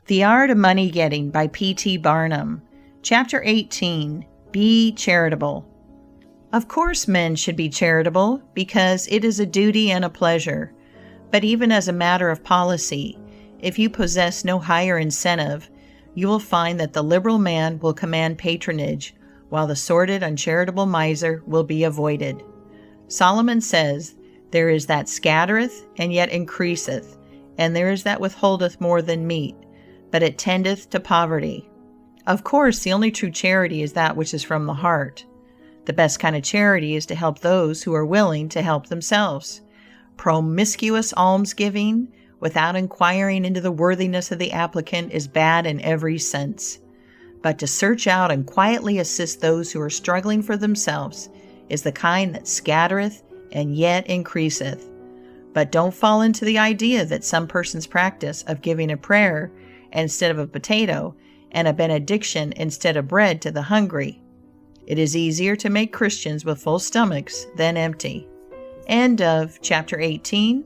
The Art of Money Getting by P.T. Barnum. Chapter 18. Be Charitable. Of course men should be charitable, because it is a duty and a pleasure. But even as a matter of policy, if you possess no higher incentive, you will find that the liberal man will command patronage, while the sordid, uncharitable miser will be avoided. Solomon says, "There is that scattereth, and yet increaseth, and there is that withholdeth more than meet, but it tendeth to poverty." Of course, the only true charity is that which is from the heart. The best kind of charity is to help those who are willing to help themselves. Promiscuous almsgiving, without inquiring into the worthiness of the applicant, is bad in every sense. But to search out and quietly assist those who are struggling for themselves is the kind that scattereth and yet increaseth. But don't fall into the idea that some person's practice of giving a prayer instead of a potato and a benediction instead of bread to the hungry. It is easier to make Christians with full stomachs than empty. End of Chapter 18.